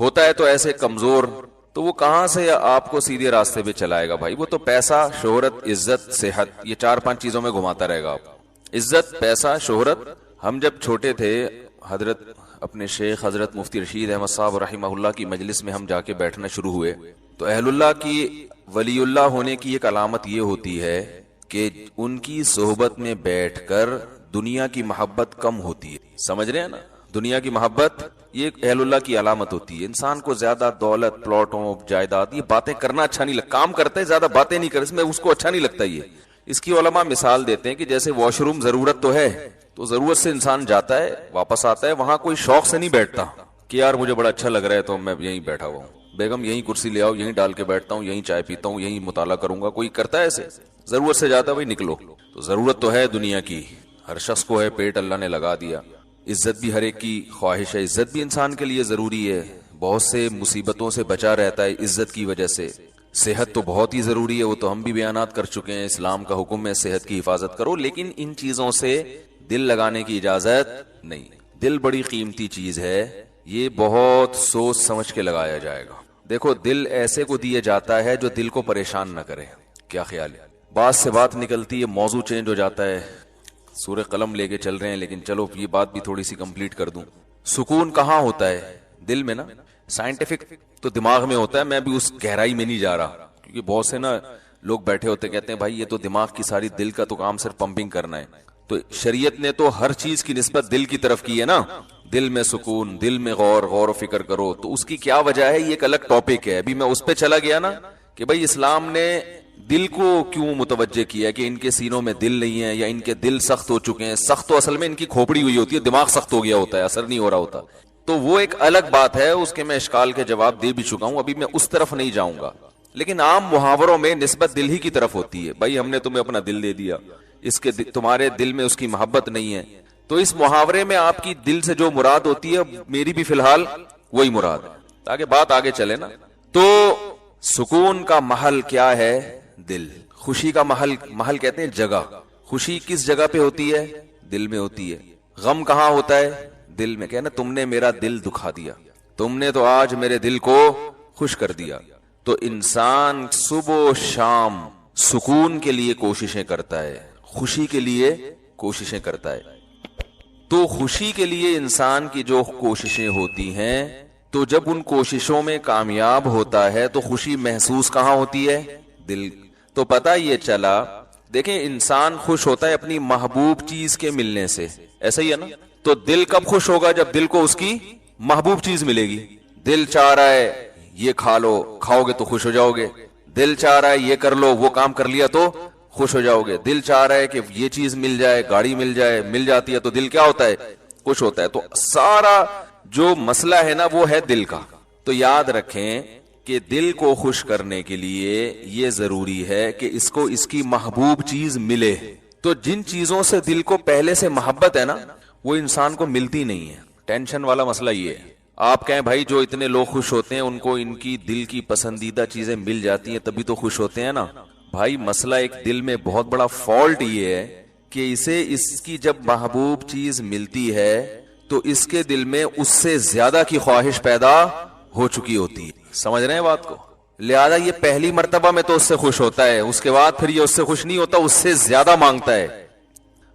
ہوتا ہے تو ایسے کمزور, تو وہ کہاں سے آپ کو سیدھے راستے پہ چلائے گا بھائی. وہ تو پیسہ, شہرت, عزت, صحت, یہ 4-5 چیزوں میں گھماتا رہے گا آپ. عزت, پیسہ, شہرت. ہم جب چھوٹے تھے, حضرت اپنے شیخ حضرت مفتی رشید احمد صاحب رحمہ اللہ کی مجلس میں ہم جا کے بیٹھنا شروع ہوئے, تو اہل اللہ کی, ولی اللہ ہونے کی ایک علامت یہ ہوتی ہے کہ ان کی صحبت میں بیٹھ کر دنیا کی محبت کم ہوتی ہے. سمجھ رہے ہیں نا, دنیا کی محبت یہ اہل اللہ کی علامت ہوتی ہے. انسان کو زیادہ دولت, پلاٹوں, جائیداد, یہ باتیں کرنا اچھا نہیں لگتا. کام کرتے ہیں زیادہ, باتیں نہیں کرتے, اس میں اس کو اچھا نہیں لگتا. یہ اس کی علماء مثال دیتے ہیں کہ جیسے واش روم ضرورت تو ہے, تو ضرورت سے انسان جاتا ہے واپس آتا ہے, وہاں کوئی شوق سے نہیں بیٹھتا کہ یار مجھے بڑا اچھا لگ رہا ہے تو میں یہیں بیٹھا ہوا ہوں, بیگم یہیں کرسی لے آؤ, یہیں ڈال کے بیٹھتا ہوں, یہیں چائے پیتا ہوں, یہیں مطالعہ کروں گا. کوئی کرتا ہے ایسے؟ ضرورت سے جاتا ہے, بھائی نکلو. تو ضرورت تو ہے دنیا کی, ہر شخص کو ہے, پیٹ اللہ نے لگا دیا. عزت بھی ہر ایک کی خواہش ہے, عزت بھی انسان کے لیے ضروری ہے, بہت سے مصیبتوں سے بچا رہتا ہے عزت کی وجہ سے. صحت تو بہت ہی ضروری ہے, وہ تو ہم بھی بیانات کر چکے ہیں, اسلام کا حکم ہے صحت کی حفاظت کرو, لیکن ان چیزوں سے دل لگانے کی اجازت نہیں. دل بڑی قیمتی چیز ہے, یہ بہت سوچ سمجھ کے لگایا جائے گا. دیکھو دل ایسے کو دیا جاتا ہے جو دل کو پریشان نہ کرے. کیا خیال ہے؟ بات سے بات نکلتی ہے, موضوع چینج ہو جاتا ہے. سورہ قلم لے کے چل رہے ہیں, لیکن چلو یہ بات بھی تھوڑی سی کمپلیٹ کر دوں. سکون کہاں ہوتا ہے؟ دل میں نا. سائنٹیفک تو دماغ میں ہوتا ہے, میں بھی اس گہرائی میں نہیں جا رہا, کیونکہ بہت سے نا لوگ بیٹھے ہوتے کہتے ہیں بھائی یہ تو دماغ کی ساری, دل کا تو کام صرف پمپنگ کرنا ہے. تو شریعت نے تو ہر چیز کی نسبت دل کی طرف کی ہے نا. دل میں سکون, دل میں غور و فکر کرو. تو اس کی کیا وجہ ہے, یہ ایک الگ ٹاپک ہے. ابھی میں اس پہ چلا گیا نا کہ بھائی اسلام نے دل کو کیوں متوجہ کیا کہ ان کے سینوں میں دل نہیں ہے, یا ان کے دل سخت ہو چکے ہیں. سخت تو اصل میں ان کی کھوپڑی ہوئی ہوتی ہے, دماغ سخت ہو گیا ہوتا ہے, اثر نہیں ہو رہا ہوتا. تو وہ ایک الگ بات ہے، اس کے میں اشکال کے جواب دے بھی چکا ہوں، ابھی میں اس طرف نہیں جاؤں گا. لیکن عام محاوروں میں نسبت دل ہی کی طرف ہوتی ہے. بھائی ہم نے تمہیں اپنا دل دے دیا، اس کے تمہارے دل میں اس کی محبت نہیں ہے. تو اس محاورے میں آپ کی دل سے جو مراد ہوتی ہے میری بھی فی الحال وہی مراد ہے، تاکہ بات آگے چلے نا. تو سکون کا محل کیا ہے؟ دل. خوشی کا محل کہتے ہیں جگہ. خوشی کس جگہ پہ ہوتی ہے؟ دل میں ہوتی ہے. غم کہاں ہوتا ہے؟ دل میں. کہنا تم نے میرا دل دکھا دیا، تم نے تو آج میرے دل کو خوش کر دیا. تو انسان صبح و شام سکون کے لیے کوششیں کرتا ہے، خوشی کے لیے کوششیں کرتا ہے. تو خوشی کے لیے انسان کی جو کوششیں ہوتی ہیں، تو جب ان کوششوں میں کامیاب ہوتا ہے تو خوشی محسوس کہاں ہوتی ہے؟ دل. تو پتہ یہ چلا، دیکھیں انسان خوش ہوتا ہے اپنی محبوب چیز کے ملنے سے، ایسا ہی ہے نا. تو دل کب خوش ہوگا؟ جب دل کو اس کی محبوب چیز ملے گی. دل چاہ رہا ہے یہ کھا لو، کھاؤ گے تو خوش ہو جاؤ گے. دل چاہ رہا ہے یہ کر لو، وہ کام کر لیا تو خوش ہو جاؤ گے. دل چاہ رہا ہے کہ یہ چیز مل جائے، گاڑی مل جائے، مل جاتی ہے تو دل کیا ہوتا ہے؟ خوش ہوتا ہے. تو سارا جو مسئلہ ہے نا وہ ہے دل کا. تو یاد رکھیں کہ دل کو خوش کرنے کے لیے یہ ضروری ہے کہ اس کو اس کی محبوب چیز ملے. تو جن چیزوں سے دل کو پہلے سے محبت ہے نا وہ انسان کو ملتی نہیں ہے. ٹینشن والا مسئلہ یہ ہے. آپ کہیں بھائی جو اتنے لوگ خوش ہوتے ہیں ان کو ان کی دل کی پسندیدہ چیزیں مل جاتی ہیں تبھی تو خوش ہوتے ہیں نا. بھائی مسئلہ ایک دل میں بہت بڑا فالٹ یہ ہے کہ اسے اس کی جب محبوب چیز ملتی ہے تو اس کے دل میں اس سے زیادہ کی خواہش پیدا ہو چکی ہوتی ہے. سمجھ رہے ہیں بات کو؟ لہذا یہ پہلی مرتبہ میں تو اس سے خوش ہوتا ہے، اس کے بعد پھر یہ اس سے خوش نہیں ہوتا، اس سے زیادہ مانگتا ہے.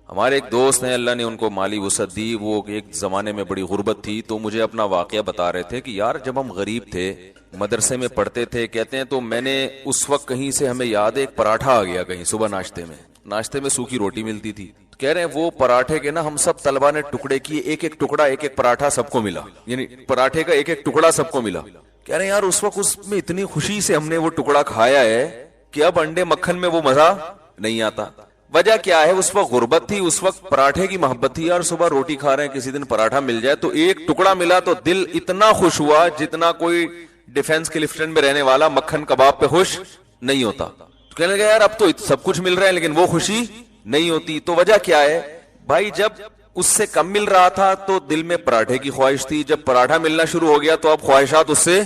ہمارے ایک دوست ہیں، اللہ نے ان کو مالی وسعت دی، وہ ایک زمانے میں بڑی غربت تھی، تو مجھے اپنا واقعہ بتا رہے تھے کہ یار جب ہم غریب تھے مدرسے میں پڑھتے تھے، کہتے ہیں تو میں نے اس وقت کہیں سے ہمیں یاد ہے ایک پراٹھا آ گیا کہیں صبح ناشتے میں سوکھی روٹی ملتی تھی. کہہ رہے ہیں وہ پراٹھے کے نا ہم سب طلبا نے ٹکڑے کیے، ایک ایک ٹکڑا ایک ایک پراٹھا سب کو ملا، یعنی پراٹھے کا ایک ایک ٹکڑا سب کو ملا. کہہ رہے ہیں یار اس وقت اس میں اتنی خوشی سے ہم نے وہ ٹکڑا کھایا ہے کہ اب انڈے مکھن میں وہ مزہ نہیں آتا. وجہ کیا ہے؟ اس وقت غربت تھی، اس وقت پراٹھے کی محبت تھی. یار صبح روٹی کھا رہے ہیں، کسی دن پراٹھا مل جائے تو ایک ٹکڑا ملا تو دل اتنا خوش ہوا جتنا کوئی ڈیفنس کلفٹن میں رہنے والا مکھن کباب پہ خوش نہیں ہوتا. تو کہنے لگا یار اب تو سب کچھ مل رہا ہے لیکن وہ خوشی نہیں ہوتی. تو وجہ کیا ہے بھائی؟ جب اس سے کم مل رہا تھا تو دل میں پراٹھے کی خواہش تھی، جب پراٹھا ملنا شروع ہو گیا تو اب خواہشات اس سے.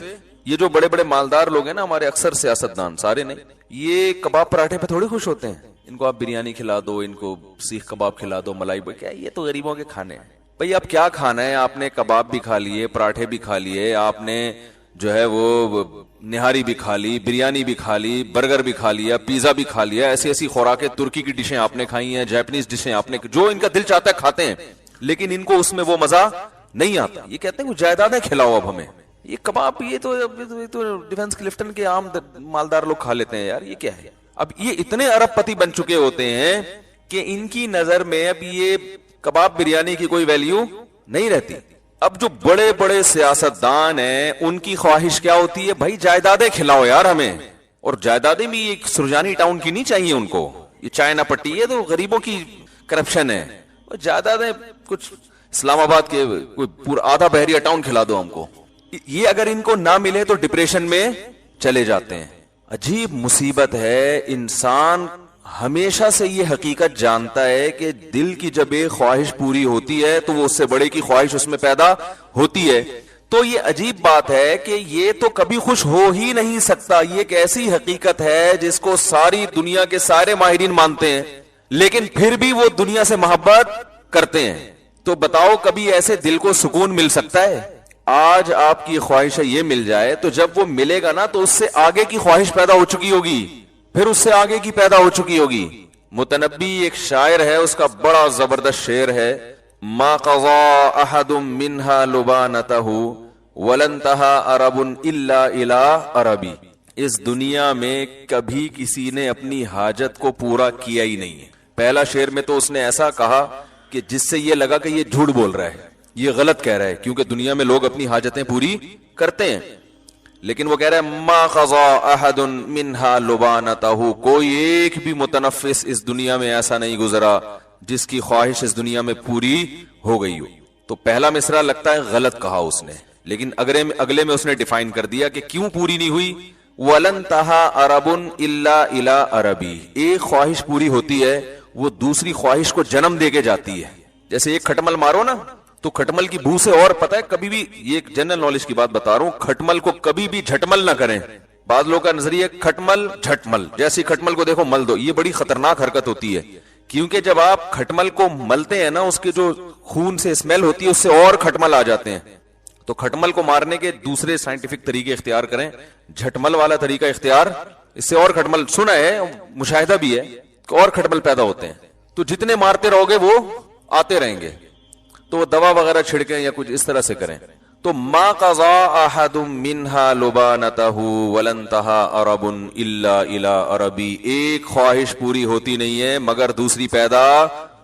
یہ جو بڑے بڑے مالدار لوگ ہیں نا ہمارے، اکثر سیاستدان، سارے نہیں، یہ کباب پراٹھے پہ تھوڑی خوش ہوتے ہیں. ان کو آپ بریانی کھلا دو، ان کو سیخ کباب کھلا دو، ملائی کیا یہ تو غریبوں کے کھانے ہیں. بھئی اب کیا کھانا ہے؟ آپ نے کباب بھی کھا لیے، پراٹھے بھی کھا لیے، آپ نے جو ہے وہ نہاری بھی کھا لی، بریانی بھی کھا لی، برگر بھی کھا لیا، پیزا بھی کھا لیا، ایسی ایسی خوراکیں، ترکی کی ڈشیں آپ نے کھائی ہیں، جاپنیز ڈشیں آپ نے، جو ان کا دل چاہتا ہے کھاتے ہیں، لیکن ان کو اس میں وہ مزہ نہیں آتا. یہ کہتے ہیں وہ جائیدادیں کھلاؤ اب ہمیں. یہ کباب یہ تو ڈیفنس کلفٹن کے عام مالدار لوگ کھا لیتے ہیں. یار یہ کیا ہے؟ اب یہ اتنے ارب پتی بن چکے ہوتے ہیں کہ ان کی نظر میں اب یہ کباب بریانی کی کوئی ویلیو نہیں رہتی. اب جو بڑے بڑے سیاستدان ہیں ان کی خواہش کیا ہوتی ہے؟ بھائی جائیدادیں کھلاؤ یار ہمیں. اور جائیدادیں بھی ایک سرجانی ٹاؤن کی نہیں چاہیے ان کو، یہ چائنا پٹی ہے تو غریبوں کی کرپشن ہے. جائیدادیں کچھ اسلام آباد کے پورا آدھا بحریہ ٹاؤن کھلا دو ہم کو. یہ اگر ان کو نہ ملے تو ڈپریشن میں چلے جاتے ہیں. عجیب مصیبت ہے. انسان ہمیشہ سے یہ حقیقت جانتا ہے کہ دل کی جب ایک خواہش پوری ہوتی ہے تو وہ اس سے بڑے کی خواہش اس میں پیدا ہوتی ہے. تو یہ عجیب بات ہے کہ یہ تو کبھی خوش ہو ہی نہیں سکتا. یہ ایک ایسی حقیقت ہے جس کو ساری دنیا کے سارے ماہرین مانتے ہیں لیکن پھر بھی وہ دنیا سے محبت کرتے ہیں. تو بتاؤ کبھی ایسے دل کو سکون مل سکتا ہے؟ آج آپ کی خواہش یہ مل جائے تو جب وہ ملے گا نا تو اس سے آگے کی خواہش پیدا ہو چکی ہوگی، پھر اس سے آگے کی پیدا ہو چکی ہوگی. متنبی ایک شاعر ہے، اس کا بڑا زبردست شعر ہے، ما قضا احد منها لبانته ولن تها عرب الا الى عربی. اس دنیا میں کبھی کسی نے اپنی حاجت کو پورا کیا ہی نہیں ہے. پہلا شعر میں تو اس نے ایسا کہا کہ جس سے یہ لگا کہ یہ جھوٹ بول رہا ہے، یہ غلط کہہ رہا ہے، کیونکہ دنیا میں لوگ اپنی حاجتیں پوری کرتے ہیں. لیکن وہ کہہ رہا ہے ما قضا احد منها لبانته، کوئی ایک بھی متنفس اس دنیا میں ایسا نہیں گزرا جس کی خواہش اس دنیا میں پوری ہو گئی ہو. تو پہلا مصرع لگتا ہے غلط کہا اس نے، لیکن اگلے میں اس نے ڈیفائن کر دیا کہ کیوں پوری نہیں ہوئی. وَلَن تَهَا عَرَبٌ إِلَّا إِلَىٰ عَرَبِي. ایک خواہش پوری ہوتی ہے وہ دوسری خواہش کو جنم دے کے جاتی ہے. جیسے ایک کھٹمل مارو نا تو کھٹمل کی بو سے، اور پتہ ہے کبھی بھی، یہ ایک جنرل نالج کی بات بتا رہا ہوں، کھٹمل کو کبھی بھی جھٹمل نہ کریں. بعض لوگوں کا نظریہ کھٹمل جھٹمل، جیسے کھٹمل کو دیکھو مل دو، یہ بڑی خطرناک حرکت ہوتی ہے. کیونکہ جب آپ کھٹمل کو ملتے ہیں نا، اس کے جو خون سے اسمیل ہوتی ہے اس سے اور کھٹمل آ جاتے ہیں. تو کھٹمل کو مارنے کے دوسرے سائنٹیفک طریقے اختیار کریں، جھٹمل والا طریقہ اختیار، اس سے اور کھٹمل، سنا ہے مشاہدہ بھی ہے کہ اور کھٹمل پیدا ہوتے ہیں. تو جتنے مارتے رہو گے وہ آتے رہیں گے. تو دوا وغیرہ چھڑکیں یا کچھ اس طرح سے کریں. تو ما قضا احد منها لبانته ولن تها عرب الا الى عربی. ایک خواہش پوری ہوتی نہیں ہے مگر دوسری پیدا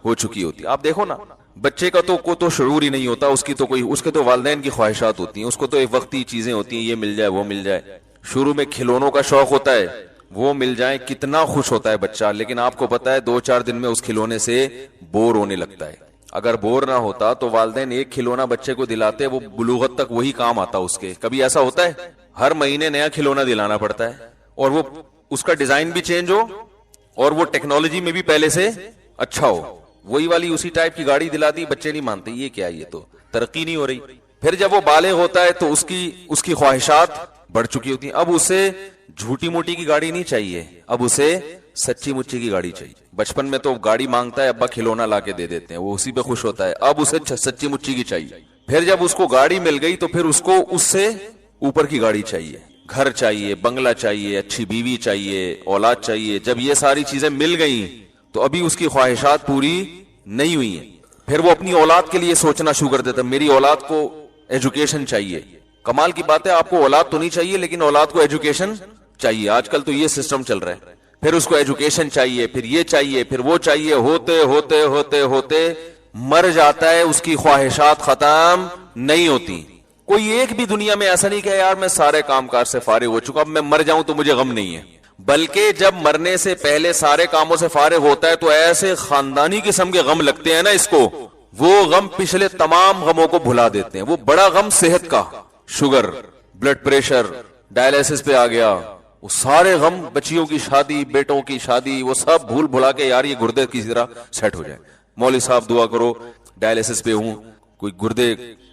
ہو چکی ہوتی. آپ دیکھو نا، بچے کا تو شعور ہی نہیں ہوتا، اس کی تو کوئی، اس کے تو والدین کی خواہشات ہوتی ہیں، اس کو تو ایک وقتی چیزیں ہوتی ہیں، یہ مل جائے وہ مل جائے. شروع میں کھلونوں کا شوق ہوتا ہے، وہ مل جائیں کتنا خوش ہوتا ہے بچہ، لیکن آپ کو پتا ہے 2-4 دن میں اس کھلونے سے بور ہونے لگتا ہے. اگر بور نہ ہوتا تو والدین ایک کھلونا بچے کو دلاتے، وہ بلوغت تک وہی کام آتا اس کے. کبھی ایسا ہوتا ہے؟ ہر مہینے نیا کھلونا دلانا پڑتا ہے، اور وہ اس کا ڈیزائن بھی چینج ہو اور وہ ٹیکنالوجی میں بھی پہلے سے اچھا ہو. وہی والی اسی ٹائپ کی گاڑی دلا دی، بچے نہیں مانتے، یہ کیا، یہ تو ترقی نہیں ہو رہی. پھر جب وہ بالغ ہوتا ہے تو اس کی خواہشات بڑھ چکی ہوتی ہیں. اب اسے جھوٹی موٹی کی گاڑی نہیں چاہیے، اب اسے سچی مچی کی گاڑی چاہیے. بچپن میں تو گاڑی مانگتا ہے، ابا کھلونا لا کے دے دیتے ہیں، وہ اسی پہ خوش ہوتا ہے. اب اسے سچی مچی کی چاہیے. پھر جب اس کو گاڑی مل گئی تو پھر اس کو اس سے اوپر کی گاڑی چاہیے، گھر چاہیے، بنگلہ چاہیے، اچھی بیوی چاہیے، اولاد چاہیے. جب یہ ساری چیزیں مل گئیں تو ابھی اس کی خواہشات پوری نہیں ہوئی ہیں. پھر وہ اپنی اولاد کے لیے سوچنا شروع کر دیتا، میری اولاد کو ایجوکیشن چاہیے. کمال کی بات ہے، آپ کو اولاد تو نہیں چاہیے لیکن اولاد کو ایجوکیشن چاہیے. آج کل تو یہ سسٹم چل رہا ہے. پھر اس کو ایجوکیشن چاہیے، پھر یہ چاہیے، پھر وہ چاہیے، ہوتے ہوتے ہوتے ہوتے مر جاتا ہے. اس کی خواہشات ختم نہیں ہوتی. کوئی ایک بھی دنیا میں ایسا نہیں کہ یار میں سارے کام کاج سے فارغ ہو چکا، اب میں مر جاؤں تو مجھے غم نہیں ہے. بلکہ جب مرنے سے پہلے سارے کاموں سے فارغ ہوتا ہے تو ایسے خاندانی قسم کے غم لگتے ہیں نا اس کو، وہ غم پچھلے تمام غموں کو بھلا دیتے ہیں. وہ بڑا غم صحت کا، شوگر، بلڈ پریشر، ڈائلیسس پہ آ گیا، وہ سارے غم، بچیوں کی شادی، بیٹوں کی شادی، وہ سب بھول بھلا کے یار یہ گردے کی طرح سیٹ ہو جائے. مولوی صاحب دعا کرو، ڈائلیسس پہ ہوں، کوئی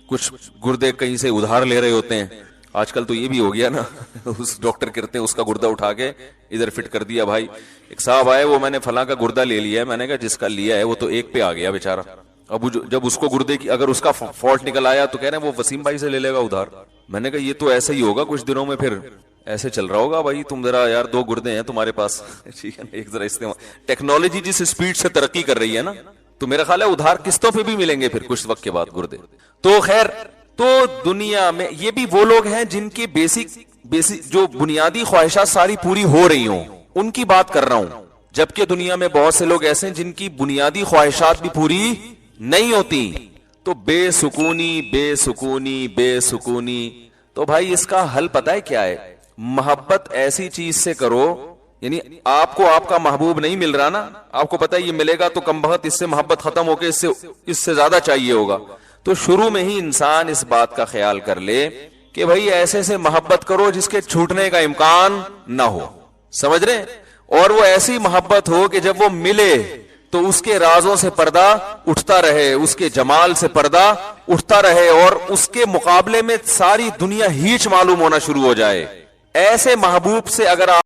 کچھ گردے کہیں سے ادھار لے رہے ہوتے ہیں. آج کل تو یہ بھی ہو گیا نا، اس ڈاکٹر کرتے ہیں اس کا گردہ اٹھا کے ادھر فٹ کر دیا. بھائی ایک صاحب آئے، وہ میں نے فلاں کا گردہ لے لیا ہے. میں نے کہا جس کا لیا ہے وہ تو ایک پہ آ گیا بیچارہ. اب جب اس کو گردے کی اگر اس کا فالٹ نکل آیا تو کہہ رہے ہیں وہ وسیم بھائی سے لے لے گا ادھار. میں نے کہا یہ تو ایسا ہی ہوگا، کچھ دنوں میں پھر ایسے چل رہا ہوگا. بھائی تم ذرا یار 2 گردے ہیں تمہارے پاس، ٹھیک ہے نا، ایک ذرا استعمال. ٹیکنالوجی جس اسپیڈ سے ترقی کر رہی ہے نا، تو میرا خیال ہے ادھار قسطوں پہ بھی ملیں گے پھر کچھ وقت کے بعد گردے. تو خیر، تو دنیا میں یہ بھی وہ لوگ ہیں جن کی بیسک جو بنیادی خواہشات ساری پوری ہو رہی ہوں، ان کی بات کر رہا ہوں. جبکہ دنیا میں بہت سے لوگ ایسے ہیں جن کی بنیادی خواہشات بھی پوری نہیں ہوتی. تو بے سکونی بے سکونی بے سکونی. تو بھائی اس کا حل پتہ ہے کیا ہے؟ محبت ایسی چیز سے کرو، یعنی آپ کو آپ کا محبوب نہیں مل رہا نا، آپ کو پتہ ہے یہ ملے گا تو کم بخت اس سے محبت ختم ہو کے اس سے زیادہ چاہیے ہوگا. تو شروع میں ہی انسان اس بات کا خیال کر لے کہ بھائی ایسے سے محبت کرو جس کے چھوٹنے کا امکان نہ ہو. سمجھ رہے ہیں؟ اور وہ ایسی محبت ہو کہ جب وہ ملے تو اس کے رازوں سے پردہ اٹھتا رہے، اس کے جمال سے پردہ اٹھتا رہے، اور اس کے مقابلے میں ساری دنیا ہیچ معلوم ہونا شروع ہو جائے. ایسے محبوب سے اگر آپ